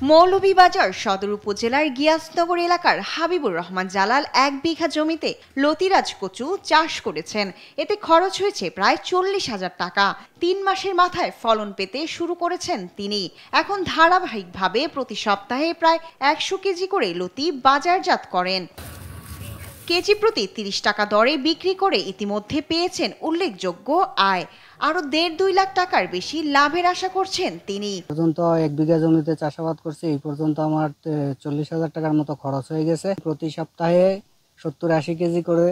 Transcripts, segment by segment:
মৌলভীবাজার সদর উপজেলার গিয়াসনগর এলাকার হাবিবুর রহমান জালাল 1 বিঘা জমিতে লতিরাজ কচু চাষ করেছেন। এতে খরচ হয়েছে প্রায় 40,000 টাকা। 3 মাসের মাথায় ফলন পেতে শুরু করেছেন তিনি। এখন ধারাবাহিকভাবে প্রতি সপ্তাহে প্রায় 100 কেজি করে লতি বাজারজাত করেন। কেজি প্রতি 30 টাকা দরে বিক্রি করে ইতিমধ্যে পেয়েছেন উল্লেখযোগ্য আয়। আরো 1.5-2 লাখ টাকার বেশি লাভের আশা করছেন তিনি। পর্যন্ত 1 বিঘা জমিতে চাষাবাদ করছি, এই পর্যন্ত আমার 40,000 টাকার মতো খরচ হয়ে গেছে। প্রতি সপ্তাহে 70-80 কেজি করে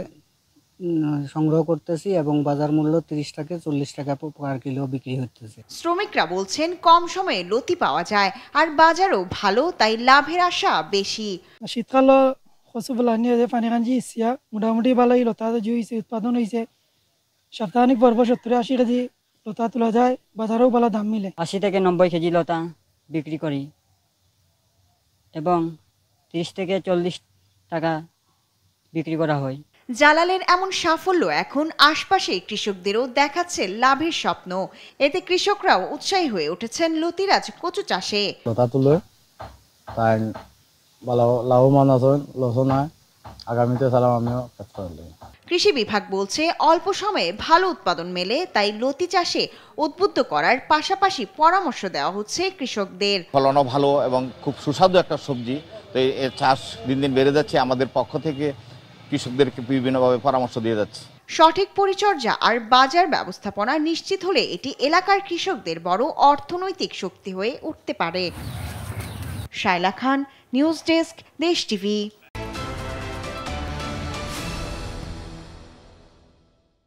সংগ্রহ করতেছি এবং বাজার মূল্য 30 থেকে 40 টাকা পার কিলো বিক্রি হচ্ছে। শ্রমিকরা বলছেন কম সময়ে লতি পাওয়া যায় আর বাজারও ভালো, তাই লাভের আশা বেশি। শীতকাল কচুগুলা নিয়ে যে পানি কাঞ্জি ইচ্ছা মোটামুটি ভালোই লতা জুইছে, উৎপাদন হয়েছে। সপ্তাহিক পর্ব 70-80 কেজি লতা তোলা যায়, বাজারেও ভালো দাম মিলে। 80 থেকে 90 কেজি লতা বিক্রি করি এবং 30 থেকে 40 টাকা বিক্রি করা হয়। জালালের এমন সাফল্য এখন আশপাশের কৃষকদেরও দেখাচ্ছে লাভের স্বপ্ন। এতে কৃষকরাও উৎসাহী হয়ে উঠেছেন লতিরাজ কচু চাষে। লতা তুলে তাই ভালো লাভবান আছেন, লসও নয়। আগামীতে সালাম আমিও কাজ করব। কৃষি বিভাগ বলছে অল্প সময়ে ভালো উৎপাদন মেলে, তাই লতি চাষে উদ্বুদ্ধ করার পাশাপাশি পরামর্শ দেওয়া হচ্ছে কৃষকদের। ফলনও ভালো এবং খুব সুস্বাদু একটা সবজি, তো এর চাষ দিন দিন বেড়ে যাচ্ছে। আমাদের পক্ষ থেকে কৃষকদেরকে বিভিন্নভাবে পরামর্শ দিয়ে যাচ্ছে। সঠিক পরিচর্যা আর বাজার ব্যবস্থাপনা নিশ্চিত হলে এটি এলাকার কৃষকদের বড় অর্থনৈতিক শক্তি হয়ে উঠতে পারে। শায়লা খান, নিউজ ডেস্ক, দেশ টিভি।